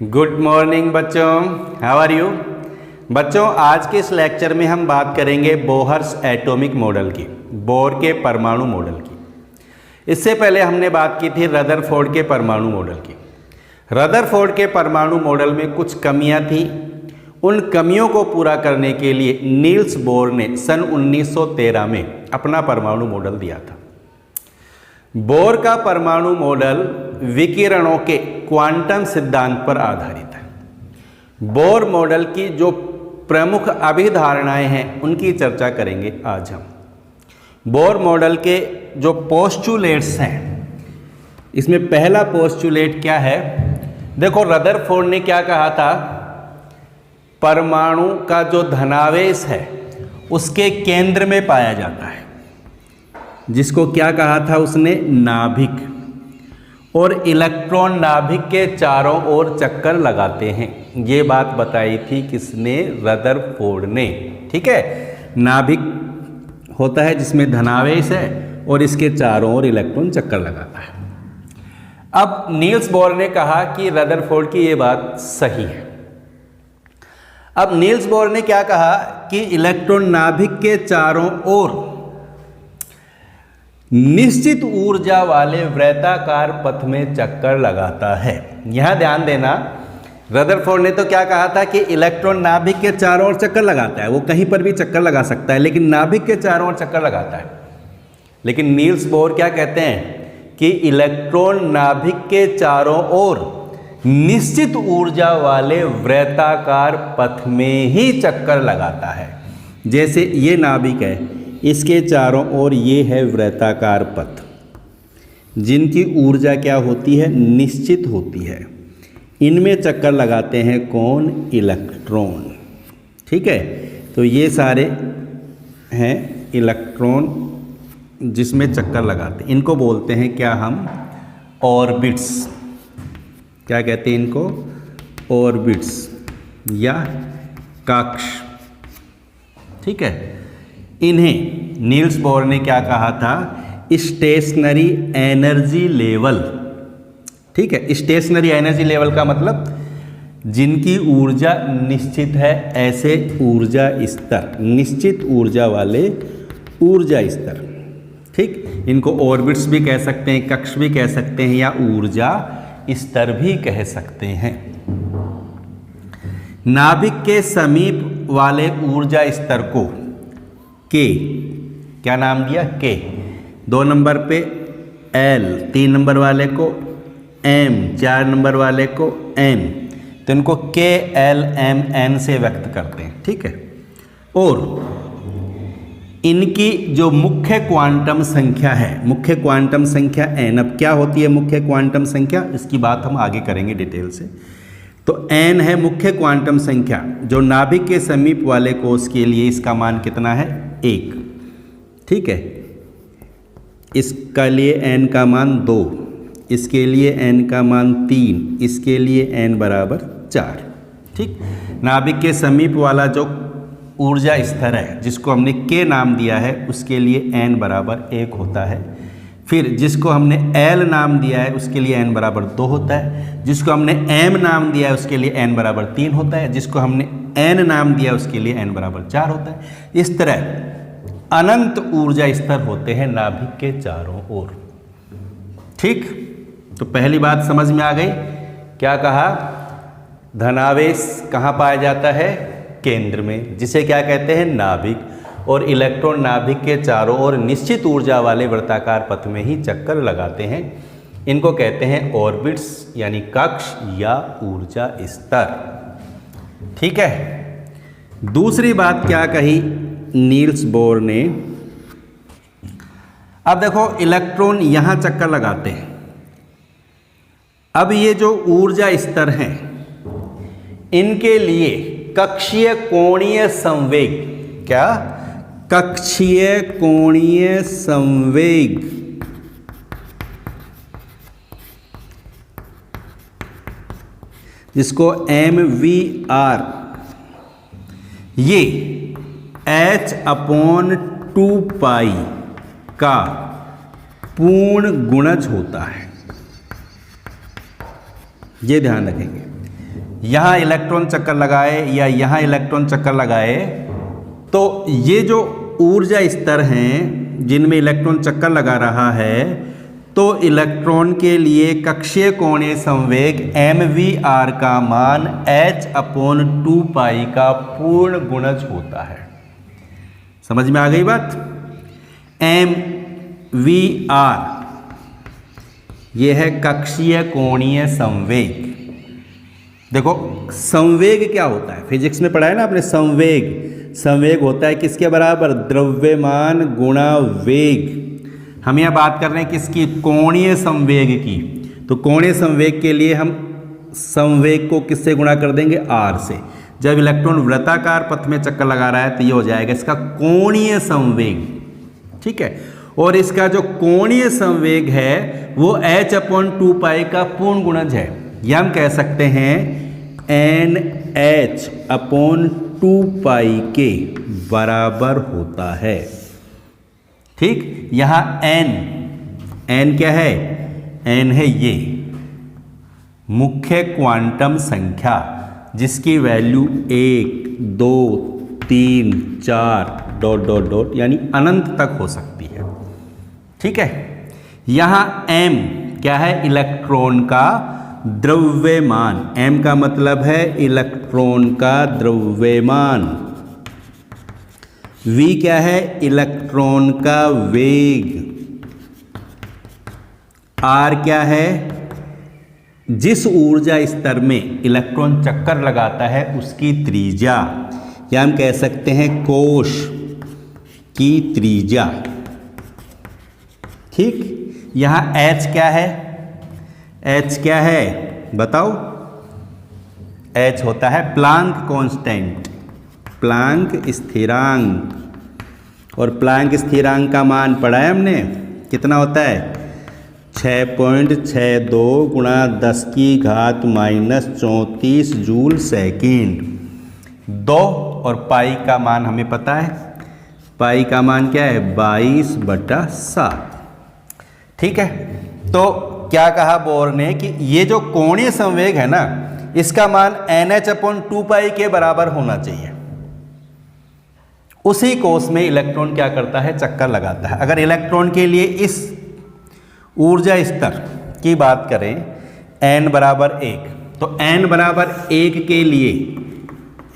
Good morning बच्चों, how are you. बच्चों, आज के इस लेक्चर में हम बात करेंगे बोहर्स एटॉमिक मॉडल की, बोर के परमाणु मॉडल की। इससे पहले हमने बात की थी रदरफोर्ड के परमाणु मॉडल की। रदरफोर्ड के परमाणु मॉडल में कुछ कमियां थी। उन कमियों को पूरा करने के लिए नील्स बोर ने सन 1913 में अपना परमाणु मॉडल दिया था। बोर का परमाणु मॉडल विकिरणों के क्वांटम सिद्धांत पर आधारित है। बोर मॉडल की जो प्रमुख अभिधारणाएं हैं उनकी चर्चा करेंगे आज हम। बोर मॉडल के जो पोस्टुलेट्स हैं, इसमें पहला पोस्टुलेट क्या है? देखो, रदरफोर्ड ने क्या कहा था? परमाणु का जो धनावेश है उसके केंद्र में पाया जाता है, जिसको क्या कहा था उसने? नाभिक। और इलेक्ट्रॉन नाभिक के चारों ओर चक्कर लगाते हैं। ये बात बताई थी किसने? रदरफोर्ड ने। ठीक है, नाभिक होता है जिसमें धनावेश है और इसके चारों ओर इलेक्ट्रॉन चक्कर लगाता है। अब नील्स बोर ने कहा कि रदरफोर्ड की ये बात सही है। अब नील्स बोर ने क्या कहा कि इलेक्ट्रॉन नाभिक के चारों ओर निश्चित ऊर्जा वाले वृत्ताकार पथ में चक्कर लगाता है। यहां ध्यान देना, रदरफोर्ड ने तो क्या कहा था कि इलेक्ट्रॉन नाभिक के चारों ओर चक्कर लगाता है। वो कहीं पर भी चक्कर लगा सकता है, लेकिन नाभिक के चारों ओर चक्कर लगाता है। लेकिन नील्स बोर क्या कहते हैं कि इलेक्ट्रॉन नाभिक के चारों ओर निश्चित ऊर्जा वाले वृत्ताकार पथ में ही चक्कर लगाता है। जैसे ये नाभिक है, इसके चारों ओर ये है वृत्ताकार पथ, जिनकी ऊर्जा क्या होती है? निश्चित होती है। इनमें चक्कर लगाते हैं कौन? इलेक्ट्रॉन। ठीक है, तो ये सारे हैं इलेक्ट्रॉन जिसमें चक्कर लगाते हैं। इनको बोलते हैं क्या हम? ऑर्बिट्स। क्या कहते हैं इनको? ऑर्बिट्स या कक्ष। ठीक है, इन्हें नील्स बोर ने क्या कहा था? Stationary energy level. ठीक है, स्टेशनरी एनर्जी लेवल का मतलब जिनकी ऊर्जा निश्चित है, ऐसे ऊर्जा स्तर, निश्चित ऊर्जा वाले ऊर्जा स्तर। ठीक, इनको ऑर्बिट्स भी कह सकते हैं, कक्ष भी कह सकते हैं, या ऊर्जा स्तर भी कह सकते हैं। नाभिक के समीप वाले ऊर्जा स्तर को के, क्या नाम दिया? के। 2 नंबर पे एल, 3 नंबर वाले को एम, 4 नंबर वाले को एन। तो इनको के, एल, एम, एन से व्यक्त करते हैं। ठीक है, और इनकी जो मुख्य क्वांटम संख्या है, मुख्य क्वांटम संख्या एन। अब क्या होती है मुख्य क्वांटम संख्या? इसकी बात हम आगे करेंगे डिटेल से। तो एन है मुख्य क्वांटम संख्या। जो नाभिक के समीप वाले कोष के लिए इसका मान कितना है? 1। ठीक है, इसका लिए एन का मान 2, इसके लिए एन का मान 3, इसके लिए एन बराबर 4। ठीक, नाभिक के समीप वाला जो ऊर्जा स्तर है, जिसको हमने के नाम दिया है, उसके लिए एन बराबर 1 होता है। फिर जिसको हमने एल नाम दिया है उसके लिए एन बराबर 2 होता है। जिसको हमने एम नाम दिया है उसके लिए एन बराबर 3 होता है। जिसको हमने एन नाम दिया उसके लिए एन बराबर 4 होता है। इस तरह अनंत ऊर्जा स्तर होते हैं नाभिक के चारों ओर। ठीक, तो पहली बात समझ में आ गई। क्या कहा? धनावेश कहाँ पाया जाता है? केंद्र में, जिसे क्या कहते हैं? नाभिक। और इलेक्ट्रॉन नाभिक के चारों ओर निश्चित ऊर्जा वाले वृत्ताकार पथ में ही चक्कर लगाते हैं। इनको कहते हैं ऑर्बिट्स, यानी कक्ष या ऊर्जा स्तर। ठीक है, दूसरी बात क्या कही नील्स बोर ने? अब देखो, इलेक्ट्रॉन यहां चक्कर लगाते हैं। अब ये जो ऊर्जा स्तर हैं, इनके लिए कक्षीय कोणीय संवेग, क्या? कक्षीय कोणीय संवेग, जिसको MVR, ये H/2π का पूर्ण गुणज होता है। ये ध्यान रखेंगे। यहाँ इलेक्ट्रॉन चक्कर लगाए या यहाँ इलेक्ट्रॉन चक्कर लगाए, तो ये जो ऊर्जा स्तर हैं जिनमें इलेक्ट्रॉन चक्कर लगा रहा है, तो इलेक्ट्रॉन के लिए कक्षीय कोणीय संवेग mvr का मान h/2π का पूर्ण गुणज होता है। समझ में आ गई बात? mvr यह है कक्षीय कोणीय संवेग। देखो संवेग क्या होता है, फिजिक्स में पढ़ा है ना आपने, संवेग होता है किसके बराबर? द्रव्यमान गुणा वेग। हम यहाँ बात कर रहे हैं किसकी? कोणीय संवेग की। तो कोणीय संवेग के लिए हम संवेग को किससे गुणा कर देंगे? r से। जब इलेक्ट्रॉन वृत्ताकार पथ में चक्कर लगा रहा है तो ये हो जाएगा इसका कोणीय संवेग, ठीक है। और इसका जो कोणीय संवेग है वो h/2π का पूर्ण गुणज है, या हम कह सकते हैं NH/2π के बराबर होता है, ठीक। यहाँ n क्या है? n है ये मुख्य क्वांटम संख्या जिसकी वैल्यू 1, 2, 3, 4 ... यानी अनंत तक हो सकती है, ठीक है। यहाँ m क्या है? इलेक्ट्रॉन का द्रव्यमान। m का मतलब है इलेक्ट्रॉन का द्रव्यमान। v क्या है? इलेक्ट्रॉन का वेग। r क्या है? जिस ऊर्जा स्तर में इलेक्ट्रॉन चक्कर लगाता है उसकी त्रिज्या, या हम कह सकते हैं कोश की त्रिज्या, ठीक। यहाँ h क्या है? h क्या है बताओ? h होता है प्लांक कांस्टेंट, प्लांक स्थिरांक। और प्लांक स्थिरांक का मान पढ़ा है हमने, कितना होता है? 6.62 गुणा 10⁻⁻34 जूल सेकेंड। 2 और पाई का मान हमें पता है, पाई का मान क्या है? 22/7, ठीक है। तो क्या कहा बोर ने कि ये जो कोणीय संवेग है ना, इसका मान NH/2π के बराबर होना चाहिए। उसी कोश में इलेक्ट्रॉन क्या करता है? चक्कर लगाता है। अगर इलेक्ट्रॉन के लिए इस ऊर्जा स्तर की बात करें n बराबर 1, तो n बराबर 1 के लिए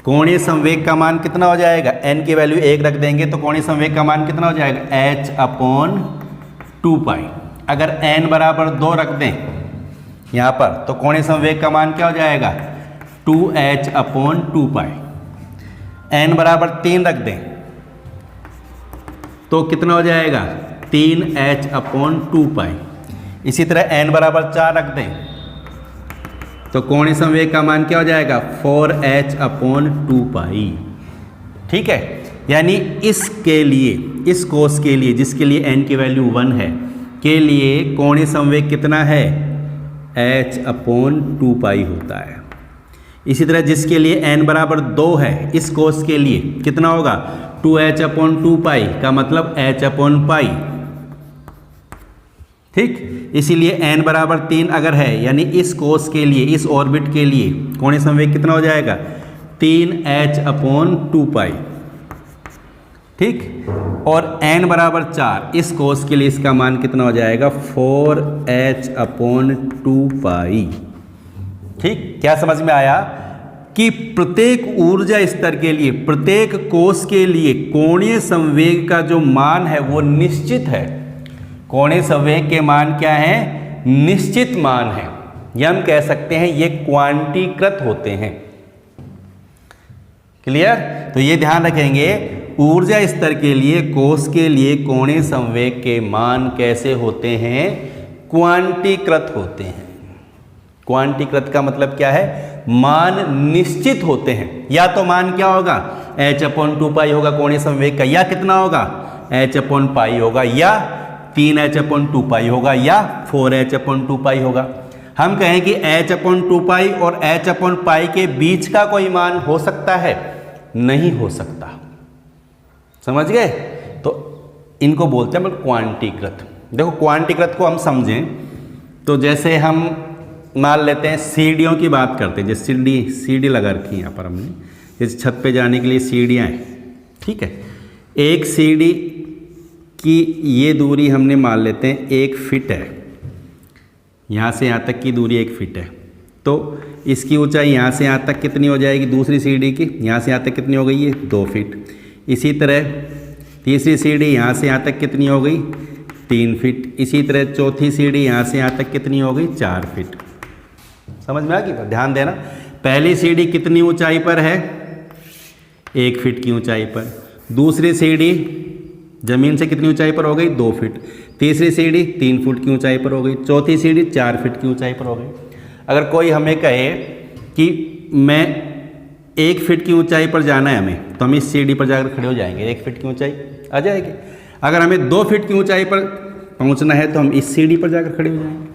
कोणीय संवेग का मान कितना हो जाएगा? n की वैल्यू 1 रख देंगे तो कोणीय संवेग का मान कितना हो जाएगा? h/2π। अगर n बराबर 2 रख दें यहाँ पर तो कोणीय संवेग का मान क्या हो जाएगा? 2h/2π। n बराबर 3 रख दें तो कितना हो जाएगा? 3h/2π। इसी तरह n बराबर 4 रख दें तो कोणीय संवेग का मान क्या हो जाएगा? 4h/2π, ठीक है। यानी इसके लिए, इस कोश के लिए जिसके लिए n की वैल्यू 1 है के लिए कोणीय संवेग कितना है? h/2π होता है। इसी तरह जिसके लिए n बराबर 2 है, इस कोश के लिए कितना होगा? 2h/2π का मतलब h/π, ठीक। इसीलिए n बराबर 3 अगर है, यानी इस कोश के लिए, इस ऑर्बिट के लिए कोणीय संवेग कितना हो जाएगा? 3h/2π, ठीक। और n बराबर 4, इस कोश के लिए इसका मान कितना हो जाएगा? 4h/2π, ठीक। क्या समझ में आया कि प्रत्येक ऊर्जा स्तर के लिए, प्रत्येक कोश के लिए कोणीय संवेग का जो मान है वो निश्चित है। कोणीय संवेग के मान क्या है? निश्चित मान है, या हम कह सकते हैं ये क्वांटीकृत होते हैं। क्लियर? तो ये ध्यान रखेंगे, ऊर्जा स्तर के लिए, कोश के लिए कोणीय संवेग के मान कैसे होते हैं? क्वांटीकृत होते हैं। क्वांटीकृत का मतलब क्या है? मान निश्चित होते हैं। या तो मान क्या होगा? h/2π होगा कोणीय संवेग का, या कितना होगा? h/π होगा, या 3h/2π होगा, या 4h/2π होगा। हम कहें कि h/2π और h/π के बीच का कोई मान हो सकता है? नहीं हो सकता। समझ गए? तो इनको बोलते हैं क्वांटीकृत। देखो क्वांटीकृत को हम समझें तो जैसे हम मान लेते हैं सीढ़ियों की बात करते हैं, जैसे सीढ़ी लगा रखी है यहाँ पर हमने, जैसे छत पे जाने के लिए सीढ़ियाँ हैं, ठीक है। एक सीढ़ी की ये दूरी हमने मान लेते हैं 1 फीट है, यहाँ से यहाँ तक की दूरी 1 फीट है, तो इसकी ऊंचाई यहाँ से यहाँ तक कितनी हो जाएगी, दूसरी सीढ़ी की यहाँ से यहाँ तक कितनी हो गई है 2 फीट। इसी तरह तीसरी सीढ़ी यहाँ से यहाँ तक कितनी हो गई 3 फीट। इसी तरह चौथी सीढ़ी यहाँ से यहाँ तक कितनी हो गई 4 फीट। समझ में आ गई? ध्यान देना, पहली सीढ़ी कितनी ऊंचाई पर है 1 फीट की ऊंचाई पर, दूसरी सीढ़ी ज़मीन से कितनी ऊंचाई पर हो गई 2 फीट, तीसरी सीढ़ी 3 फुट की ऊंचाई पर हो गई, चौथी सीढ़ी 4 फीट की ऊंचाई पर हो गई। अगर कोई हमें कहे कि मैं 1 फीट की ऊंचाई पर जाना है हमें, तो हम इस सीढ़ी पर जाकर खड़े हो जाएंगे, 1 फीट की ऊंचाई आ जाएगी। अगर हमें 2 फीट की ऊंचाई पर पहुंचना है तो हम इस सीढ़ी पर जाकर खड़े हो जाएंगे।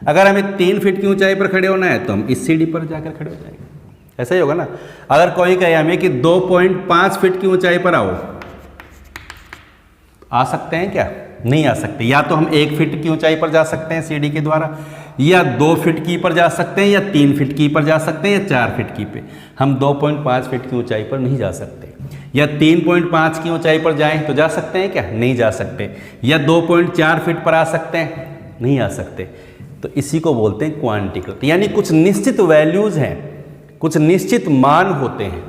अगर हमें 3 फीट की ऊंचाई पर खड़े होना है तो हम इस सीढ़ी पर जाकर खड़े हो जाएंगे। ऐसा ही होगा ना। अगर कोई कहे हमें कि 2.5 फीट की ऊंचाई पर आओ, आ सकते हैं क्या? नहीं आ सकते। या तो हम 1 फीट की ऊंचाई पर जा सकते हैं सीढ़ी के द्वारा, या 2 फीट की पर जा सकते हैं, या 3 फीट की पर जा सकते हैं, या 4 फीट की पे। हम 2.5 फीट की ऊंचाई पर नहीं जा सकते। या 3.5 की ऊंचाई पर जाएं तो जा सकते हैं क्या? नहीं जा सकते। या 2.4 फीट पर आ सकते हैं? नहीं आ सकते। तो इसी को बोलते हैं क्वांटीकृत, यानी कुछ निश्चित वैल्यूज हैं, कुछ निश्चित मान होते हैं।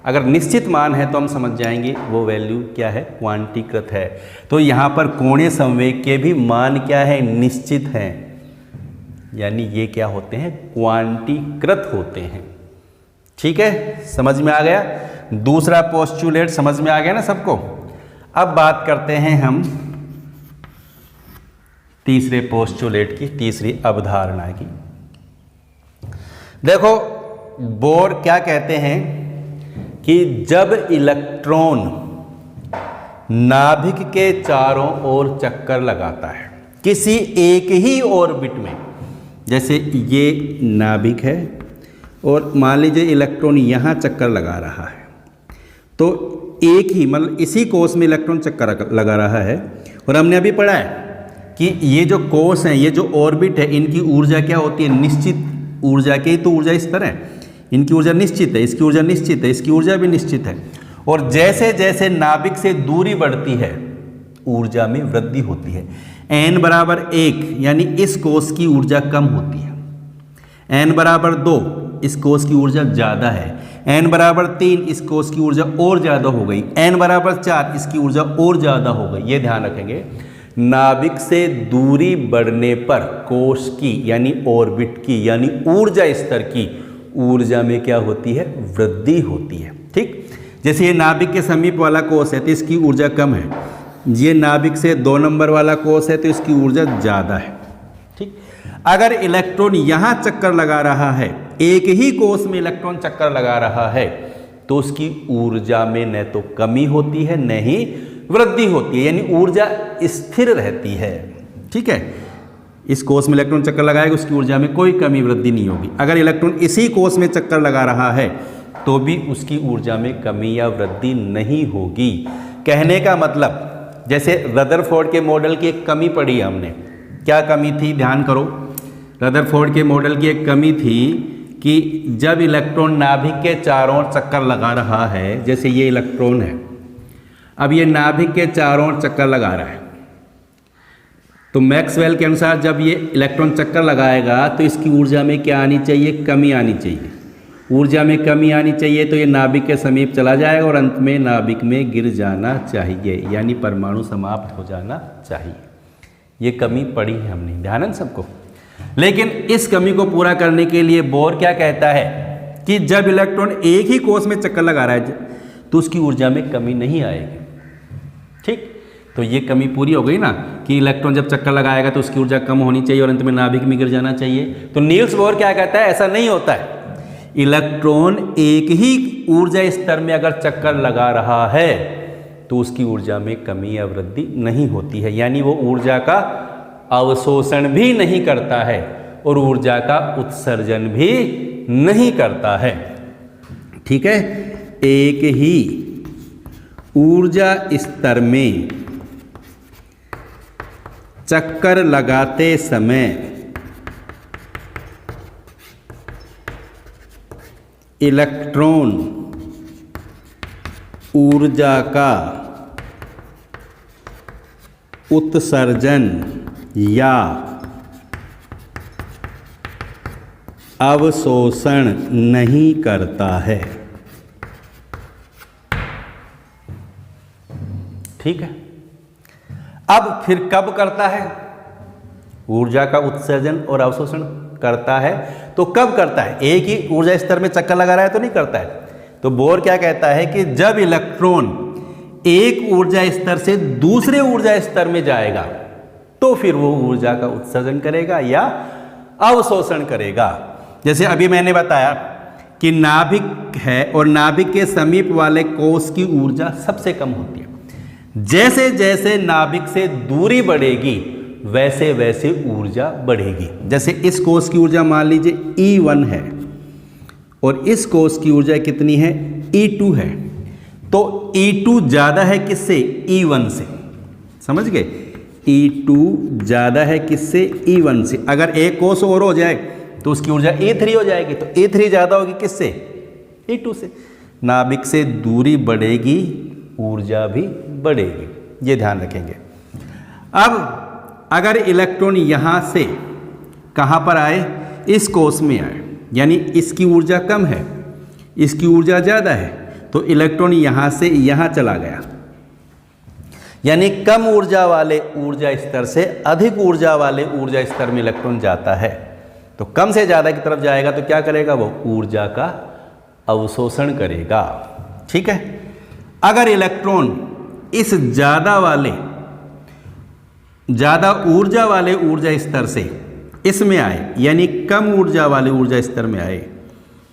अगर निश्चित मान है तो हम समझ जाएंगे वो वैल्यू क्या है, क्वांटीकृत है। तो यहाँ पर कोणीय संवेग के भी मान क्या है, निश्चित हैं, यानी ये क्या होते हैं, क्वांटीकृत होते हैं। ठीक है, समझ में आ गया? दूसरा पोस्टुलेट समझ में आ गया ना सबको। अब बात करते हैं हम तीसरे पोस्टुलेट की, तीसरी अवधारणा की। देखो बोर क्या कहते हैं कि जब इलेक्ट्रॉन नाभिक के चारों ओर चक्कर लगाता है किसी एक ही ऑर्बिट में, जैसे ये नाभिक है और मान लीजिए इलेक्ट्रॉन यहाँ चक्कर लगा रहा है, तो एक ही मतलब इसी कोष में इलेक्ट्रॉन चक्कर लगा रहा है। और हमने अभी पढ़ा है कि ये जो कोष हैं, ये जो ऑर्बिट है, इनकी ऊर्जा क्या होती है, निश्चित ऊर्जा के ही तो ऊर्जा स्तर है। इनकी ऊर्जा निश्चित है, इसकी ऊर्जा निश्चित है, इसकी ऊर्जा भी निश्चित है। और जैसे जैसे नाभिक से दूरी बढ़ती है ऊर्जा में वृद्धि होती है। n बराबर 1 यानी इस कोष की ऊर्जा कम होती है, n बराबर 2 इस कोष की ऊर्जा ज़्यादा है, n बराबर 3 इस कोष की ऊर्जा और ज़्यादा हो गई, n बराबर 4 इसकी ऊर्जा और ज़्यादा हो गई। ये ध्यान रखेंगे, नाभिक से दूरी बढ़ने पर कोष की यानी ऑर्बिट की यानी ऊर्जा स्तर की ऊर्जा में क्या होती है, वृद्धि होती है। ठीक, जैसे ये नाभिक के समीप वाला कोष है तो इसकी ऊर्जा कम है, ये नाभिक से 2 नंबर वाला कोष है तो इसकी ऊर्जा ज़्यादा है। ठीक, अगर इलेक्ट्रॉन यहाँ चक्कर लगा रहा है, एक ही कोष में इलेक्ट्रॉन चक्कर लगा रहा है, तो उसकी ऊर्जा में न तो कमी होती है न ही वृद्धि होती है, यानी ऊर्जा स्थिर रहती है। ठीक है, इस कोष में इलेक्ट्रॉन चक्कर लगाएगा उसकी ऊर्जा में कोई कमी वृद्धि नहीं होगी। अगर इलेक्ट्रॉन इसी कोष में चक्कर लगा रहा है तो भी उसकी ऊर्जा में कमी या वृद्धि नहीं होगी। कहने का मतलब, जैसे रदरफोर्ड के मॉडल की एक कमी पढ़ी हमने, क्या कमी थी, ध्यान करो। रदरफोर्ड के मॉडल की एक कमी थी कि जब इलेक्ट्रॉन नाभिक के चारों ओर चक्कर लगा रहा है, जैसे ये इलेक्ट्रॉन है, अब ये नाभिक के चारों ओर चक्कर लगा रहा है, तो मैक्सवेल के अनुसार जब ये इलेक्ट्रॉन चक्कर लगाएगा तो इसकी ऊर्जा में क्या आनी चाहिए, कमी आनी चाहिए। ऊर्जा में कमी आनी चाहिए तो ये नाभिक के समीप चला जाएगा और अंत में नाभिक में गिर जाना चाहिए, यानी परमाणु समाप्त हो जाना चाहिए। ये कमी पड़ी है हमने, ध्यान है सबको। लेकिन इस कमी को पूरा करने के लिए बोर क्या कहता है कि जब इलेक्ट्रॉन एक ही कोष में चक्कर लगा रहा है तो उसकी ऊर्जा में कमी नहीं आएगी। ठीक, तो ये कमी पूरी हो गई ना कि इलेक्ट्रॉन जब चक्कर लगाएगा तो उसकी ऊर्जा कम होनी चाहिए और अंत में नाभिक में गिर जाना चाहिए। तो नील्स बोर क्या कहता है, ऐसा नहीं होता है। इलेक्ट्रॉन एक ही ऊर्जा स्तर में अगर चक्कर लगा रहा है तो उसकी ऊर्जा में कमी या वृद्धि नहीं होती है, यानी वो ऊर्जा का अवशोषण भी नहीं करता है और ऊर्जा का उत्सर्जन भी नहीं करता है। ठीक है, एक ही ऊर्जा स्तर में चक्कर लगाते समय इलेक्ट्रॉन ऊर्जा का उत्सर्जन या अवशोषण नहीं करता है। ठीक है, अब फिर कब करता है? ऊर्जा का उत्सर्जन और अवशोषण करता है तो कब करता है? एक ही ऊर्जा स्तर में चक्कर लगा रहा है तो नहीं करता है। तो बोर क्या कहता है कि जब इलेक्ट्रॉन एक ऊर्जा स्तर से दूसरे ऊर्जा स्तर में जाएगा तो फिर वो ऊर्जा का उत्सर्जन करेगा या अवशोषण करेगा। जैसे अभी मैंने बताया कि नाभिक है और नाभिक के समीप वाले कोश की ऊर्जा सबसे कम होती है। जैसे जैसे नाभिक से दूरी बढ़ेगी वैसे वैसे ऊर्जा बढ़ेगी। जैसे इस कोश की ऊर्जा मान लीजिए E1 है और इस कोश की ऊर्जा कितनी है? E2 है। तो E2 ज़्यादा है किससे? E1 से। समझ गए? E2 ज़्यादा है किससे? E1 से। अगर एक कोश और हो जाए तो उसकी ऊर्जा E3 हो जाएगी। तो E3 ज़्यादा होगी किससे? E2 से। नाभिक से दूरी बढ़ेगी, ऊर्जा भी बढ़ेगी, ये ध्यान रखेंगे। अब अगर इलेक्ट्रॉन यहाँ से कहाँ पर आए? इस कोश में आए, यानी इसकी ऊर्जा कम है, इसकी ऊर्जा ज़्यादा है, तो इलेक्ट्रॉन यहाँ से यहाँ चला गया। यानी कम ऊर्जा वाले ऊर्जा स्तर से अधिक ऊर्जा वाले ऊर्जा स्तर में इलेक्ट्रॉन जाता है। तो कम से ज़्यादा की तरफ जाएगा तो क्या करेगा? वो ऊर्जा का अवशोषण करेगा। ठीक है, अगर इलेक्ट्रॉन इस ज़्यादा ऊर्जा वाले ऊर्जा स्तर से इसमें आए, यानी कम ऊर्जा वाले ऊर्जा स्तर में आए,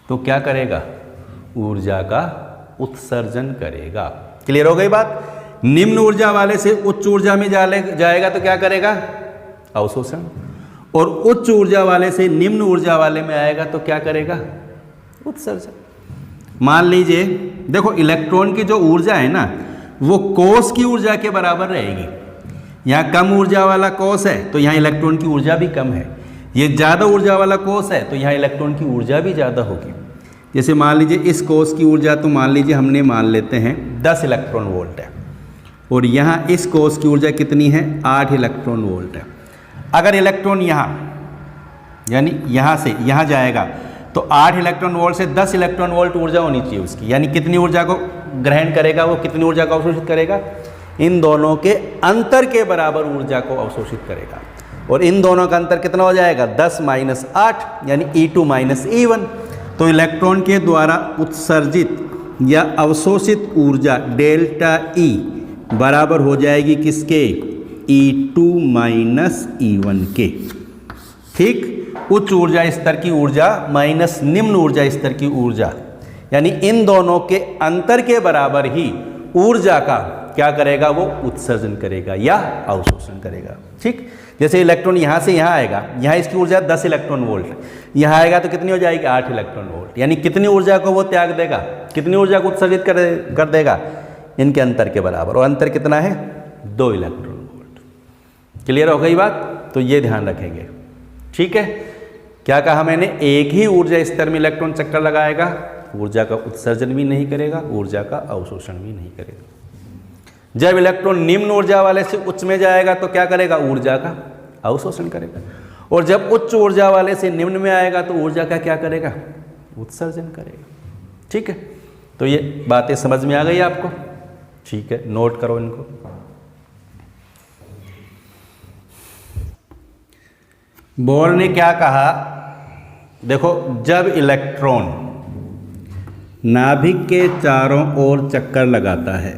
तो क्या करेगा? ऊर्जा का उत्सर्जन करेगा। क्लियर हो गई बात? निम्न ऊर्जा वाले से उच्च ऊर्जा में जाएगा तो क्या करेगा? अवशोषण। और उच्च ऊर्जा वाले से निम्न ऊर्जा वाले में आएगा तो क्या करेगा? उत्सर्जन। मान लीजिए देखो, इलेक्ट्रॉन की जो ऊर्जा है ना वो कोश की ऊर्जा के बराबर रहेगी। यहाँ कम ऊर्जा वाला कोश है तो यहाँ इलेक्ट्रॉन की ऊर्जा भी कम है। ये ज़्यादा ऊर्जा वाला कोश है तो यहाँ इलेक्ट्रॉन की ऊर्जा भी ज़्यादा होगी। जैसे मान लीजिए इस कोश की ऊर्जा तो मान लीजिए हमने मान लेते हैं 10 इलेक्ट्रॉन वोल्ट है और यहाँ इस कोश की ऊर्जा कितनी है? 8 इलेक्ट्रॉन वोल्ट है। अगर इलेक्ट्रॉन यहाँ यानी यहाँ से यहाँ जाएगा तो 8 इलेक्ट्रॉन वोल्ट से 10 इलेक्ट्रॉन वोल्ट ऊर्जा होनी चाहिए उसकी। यानी कितनी ऊर्जा को ग्रहण करेगा वो? कितनी ऊर्जा को अवशोषित करेगा? इन दोनों के अंतर के बराबर ऊर्जा को अवशोषित करेगा। और इन दोनों का अंतर कितना हो जाएगा? 10 - 8 यानी E2 - E1। तो इलेक्ट्रॉन के द्वारा उत्सर्जित या अवशोषित ऊर्जा डेल्टा E बराबर हो जाएगी किसके? E2 - E1 के। ठीक, उच्च ऊर्जा स्तर की ऊर्जा माइनस निम्न ऊर्जा स्तर की ऊर्जा, यानी इन दोनों के अंतर के बराबर ही ऊर्जा का क्या करेगा? वो उत्सर्जन करेगा या अवशोषण करेगा। ठीक, जैसे इलेक्ट्रॉन यहाँ से यहाँ आएगा, यहाँ इसकी ऊर्जा 10 इलेक्ट्रॉन वोल्ट, यहाँ आएगा तो कितनी हो जाएगी? 8 इलेक्ट्रॉन वोल्ट। यानी कितनी ऊर्जा को वो त्याग देगा? कितनी ऊर्जा को उत्सर्जित कर देगा? इनके अंतर के बराबर। और अंतर कितना है? 2 इलेक्ट्रॉन वोल्ट। क्लियर हो गई बात? तो ये ध्यान रखेंगे। ठीक है, क्या कहा मैंने? एक ही ऊर्जा स्तर में इलेक्ट्रॉन चक्कर लगाएगा, ऊर्जा का उत्सर्जन भी नहीं करेगा, ऊर्जा का अवशोषण भी नहीं करेगा। जब इलेक्ट्रॉन निम्न ऊर्जा वाले से उच्च में जाएगा तो क्या करेगा? ऊर्जा का अवशोषण करेगा। और जब उच्च ऊर्जा वाले से निम्न में आएगा तो ऊर्जा का क्या करेगा? उत्सर्जन करेगा। ठीक है, तो ये बातें समझ में आ गई आपको? ठीक है, नोट करो इनको। बोर ने क्या कहा? देखो, जब इलेक्ट्रॉन नाभिक के चारों ओर चक्कर लगाता है,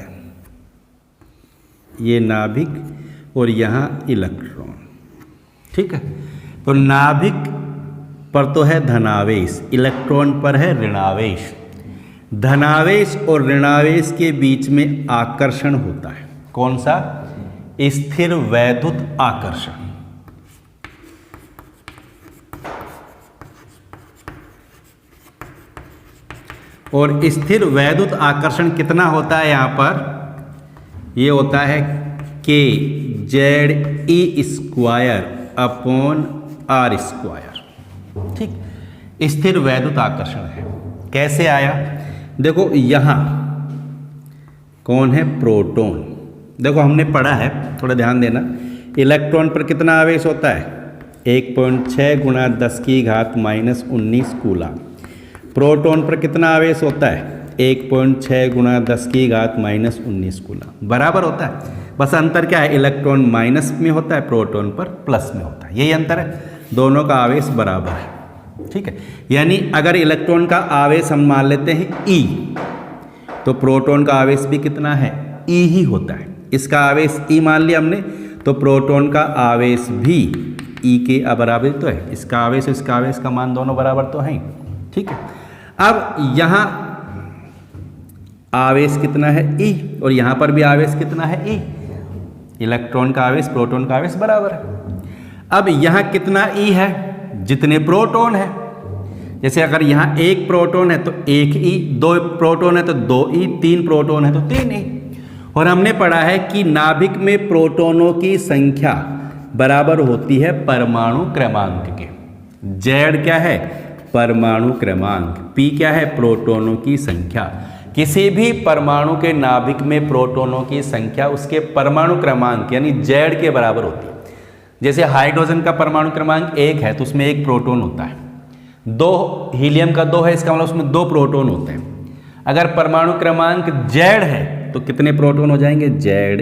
ये नाभिक और यहाँ इलेक्ट्रॉन, ठीक है, तो नाभिक पर तो है धनावेश, इलेक्ट्रॉन पर है ऋणावेश। धनावेश और ऋणावेश के बीच में आकर्षण होता है। कौन सा? स्थिर वैद्युत आकर्षण। और स्थिर वैद्युत आकर्षण कितना होता है यहाँ पर? ये होता है kZe² / r²। ठीक, स्थिर वैद्युत आकर्षण है। कैसे आया? देखो यहाँ कौन है? प्रोटॉन। देखो हमने पढ़ा है, थोड़ा ध्यान देना, इलेक्ट्रॉन पर कितना आवेश होता है? 1.6 गुणा 10 की घात -19 कूलम। प्रोटॉन पर कितना आवेश होता है? 1.6 गुणा 10 की घात -19 कूलम। बराबर होता है, बस अंतर क्या है? इलेक्ट्रॉन माइनस में होता है, प्रोटॉन पर प्लस में होता है, यही अंतर है। दोनों का आवेश बराबर है, ठीक है। यानी अगर इलेक्ट्रॉन का आवेश हम मान लेते हैं E, तो प्रोटॉन का आवेश भी कितना है? E ही होता है। इसका आवेश E मान लिया हमने, तो प्रोटॉन का आवेश भी E के बराबर तो है। इसका आवेश और इसका आवेश का मान दोनों बराबर तो हैं, ठीक है। अब यहाँ आवेश कितना है? E, और यहाँ पर भी आवेश कितना है? E। इलेक्ट्रॉन का आवेश प्रोटॉन का आवेश बराबर है। अब यहाँ कितना E है? जितने प्रोटॉन है। जैसे अगर यहाँ एक प्रोटॉन है तो एक E, दो प्रोटॉन है तो 2E, 3 प्रोटॉन है तो 3E। और हमने पढ़ा है कि नाभिक में प्रोटॉनों की संख्या बराबर होती है परमाणु क्रमांक के। Z क्या है? परमाणु क्रमांक। P क्या है? प्रोटॉनों की संख्या। किसी भी परमाणु के नाभिक में प्रोटॉनों की संख्या उसके परमाणु क्रमांक यानी Z के बराबर होती है। जैसे हाइड्रोजन का परमाणु क्रमांक 1 है तो उसमें 1 प्रोटॉन होता है। 2 हीलियम का 2 है, इसका मतलब उसमें 2 प्रोटॉन होते हैं। अगर परमाणु क्रमांक Z है तो कितने प्रोटॉन हो जाएंगे? Z,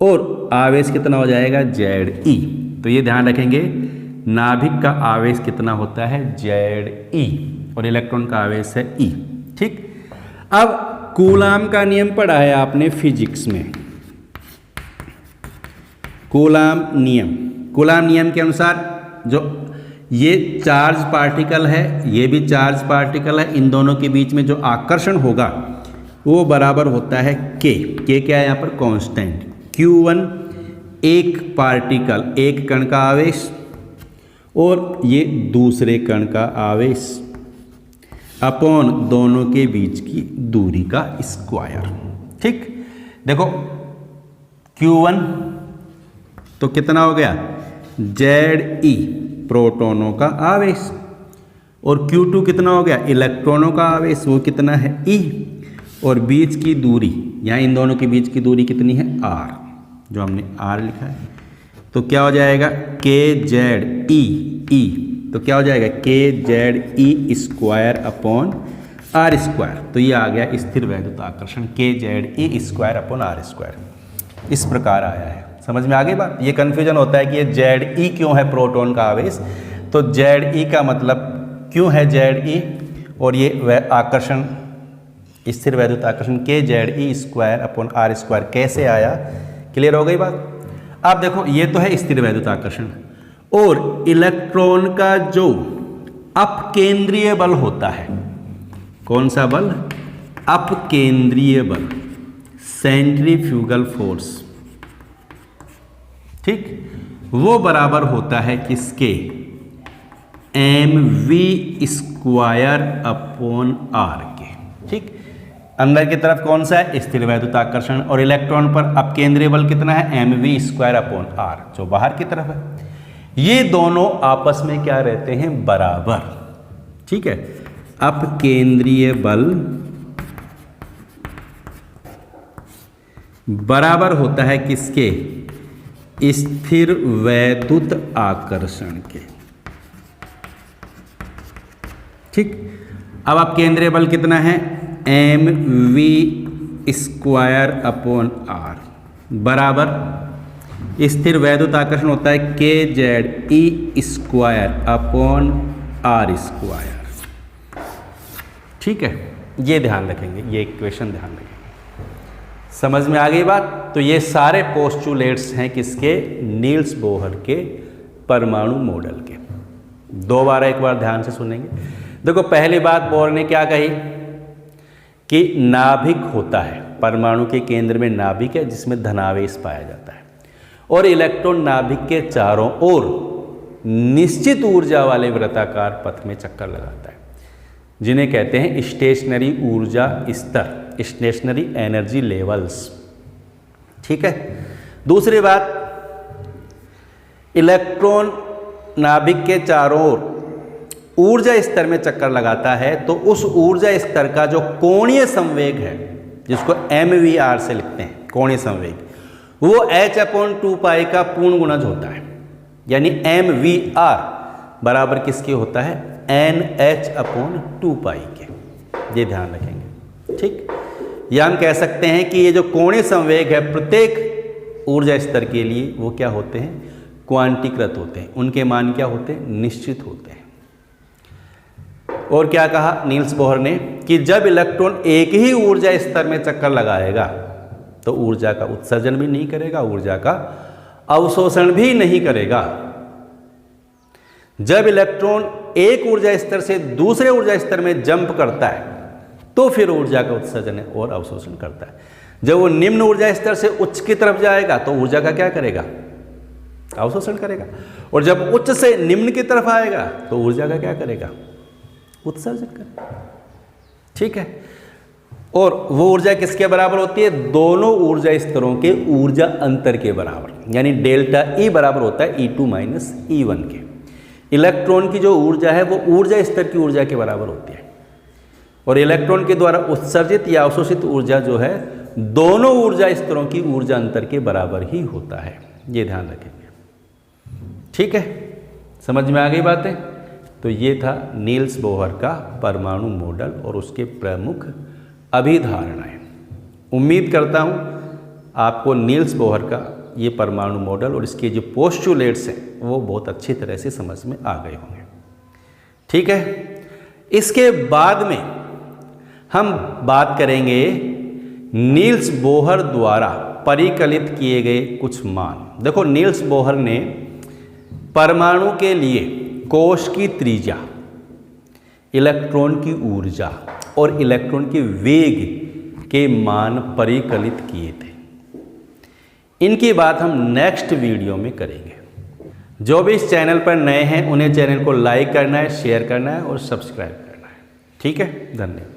और आवेश कितना हो जाएगा? Ze। तो ये ध्यान रखेंगे, नाभिक का आवेश कितना होता है? Ze, और इलेक्ट्रॉन का आवेश है E, ठीक। अब कूलाम का नियम पढ़ा है आपने फिजिक्स में। कूलाम नियम, कूलाम नियम के अनुसार जो ये चार्ज पार्टिकल है, ये भी चार्ज पार्टिकल है, इन दोनों के बीच में जो आकर्षण होगा वो बराबर होता है K। K क्या है यहाँ पर? कांस्टेंट। Q1 एक पार्टिकल, एक कण का आवेश, और ये दूसरे कण का आवेश अपॉन दोनों के बीच की दूरी का स्क्वायर, ठीक। देखो Q1 तो कितना हो गया? Ze, प्रोटॉनों का आवेश, और Q2 कितना हो गया? इलेक्ट्रॉनों का आवेश, वो कितना है? E, और बीच की दूरी, यहाँ इन दोनों के बीच की दूरी कितनी है? R, जो हमने R लिखा है। तो क्या हो जाएगा? KZe, तो क्या हो जाएगा? KZe square upon R square. तो ये आ गया स्थिर वैद्युत आकर्षण, KZe square upon R square. इस प्रकार आया है, समझ में आ गई बात? ये कन्फ्यूजन होता है कि ये Ze क्यों है प्रोटॉन का आवेश, तो Ze का मतलब क्यों है Ze, और ये आकर्षण स्थिर वैद्युत आकर्षण KZe square upon R square कैसे आया? क्लियर हो गई बात? अब देखो ये तो है स्थिर वैद्युत आकर्षण, और इलेक्ट्रॉन का जो अपकेंद्रीय बल होता है, कौन सा बल? अपकेंद्रीय बल, सेंट्रीफ्यूगल फोर्स, ठीक, वो बराबर होता है किसके? mv स्क्वायर अपॉन R के, ठीक। अंदर की तरफ कौन सा है? स्थिर वैद्युत आकर्षण, और इलेक्ट्रॉन पर अपकेंद्रीय बल कितना है? mv स्क्वायर अपॉन R, जो बाहर की तरफ है। ये दोनों आपस में क्या रहते हैं? बराबर, ठीक है। अपकेंद्रीय बल बराबर होता है किसके? स्थिर वैद्युत आकर्षण के, ठीक। अब अपकेंद्रीय बल कितना है? mv स्क्वायर अपॉन R बराबर स्थिर वैद्युत आकर्षण होता है KZe square upon R square, ठीक है। ये ध्यान रखेंगे, ये इक्वेशन ध्यान रखेंगे। समझ में आ गई बात? तो ये सारे पोस्टुलेट्स हैं किसके? नील्स बोहर के परमाणु मॉडल के। दोबारा एक बार ध्यान से सुनेंगे। देखो पहली बात बोहर ने क्या कही कि नाभिक होता है, परमाणु के केंद्र में नाभिक है जिसमें धनावेश पाया जाता है, और इलेक्ट्रॉन नाभिक के चारों ओर निश्चित ऊर्जा वाले वृत्ताकार पथ में चक्कर लगाता है, जिन्हें कहते हैं स्टेशनरी ऊर्जा स्तर, स्टेशनरी एनर्जी लेवल्स, ठीक है। दूसरी बात, इलेक्ट्रॉन नाभिक के चारों ओर ऊर्जा स्तर में चक्कर लगाता है तो उस ऊर्जा स्तर का जो कोणीय संवेग है, जिसको mvr से लिखते हैं कोणीय संवेग, वो h/2π का पूर्ण गुणज होता है। यानी mvr बराबर किसके होता है, nh/2π के। ये ध्यान रखेंगे, ठीक। या हम कह सकते हैं कि ये जो कोणीय संवेग है प्रत्येक ऊर्जा स्तर के लिए वो क्या होते हैं, क्वांटीकृत होते हैं। उनके मान क्या होते हैं, निश्चित होते हैं। और क्या कहा नील्स बोहर ने कि जब इलेक्ट्रॉन एक ही ऊर्जा स्तर में चक्कर लगाएगा तो ऊर्जा का उत्सर्जन भी नहीं करेगा, ऊर्जा का अवशोषण भी नहीं करेगा। जब इलेक्ट्रॉन एक ऊर्जा स्तर से दूसरे ऊर्जा स्तर में जंप करता है तो फिर ऊर्जा का उत्सर्जन और अवशोषण करता है। जब वो निम्न ऊर्जा स्तर से उच्च की तरफ जाएगा तो ऊर्जा का क्या करेगा, अवशोषण करेगा। और जब उच्च से निम्न की तरफ आएगा तो ऊर्जा का क्या करेगा, उत्सर्जन करेगा, ठीक है। और वो ऊर्जा किसके बराबर होती है, दोनों ऊर्जा स्तरों के ऊर्जा अंतर के बराबर। यानी डेल्टा E बराबर होता है E2 माइनस E1 के। इलेक्ट्रॉन की जो ऊर्जा है वो ऊर्जा स्तर की ऊर्जा के बराबर होती है, और इलेक्ट्रॉन के द्वारा उत्सर्जित या अवशोषित ऊर्जा जो है दोनों ऊर्जा स्तरों की ऊर्जा अंतर के बराबर ही होता है। ये ध्यान रखेंगे, ठीक है। समझ में आ गई बातें। तो ये था नील्स बोहर का परमाणु मॉडल और उसके प्रमुख अभिधारणाएं। उम्मीद करता हूँ आपको नील्स बोहर का ये परमाणु मॉडल और इसके जो पोस्टुलेट्स हैं वो बहुत अच्छी तरह से समझ में आ गए होंगे, ठीक है। इसके बाद में हम बात करेंगे नील्स बोहर द्वारा परिकलित किए गए कुछ मान। देखो नील्स बोहर ने परमाणु के लिए कोश की त्रिज्या, इलेक्ट्रॉन की ऊर्जा और इलेक्ट्रॉन के वेग के मान परिकलित किए थे। इनकी बात हम नेक्स्ट वीडियो में करेंगे। जो भी इस चैनल पर नए हैं उन्हें चैनल को लाइक करना है, शेयर करना है और सब्सक्राइब करना है, ठीक है। धन्यवाद।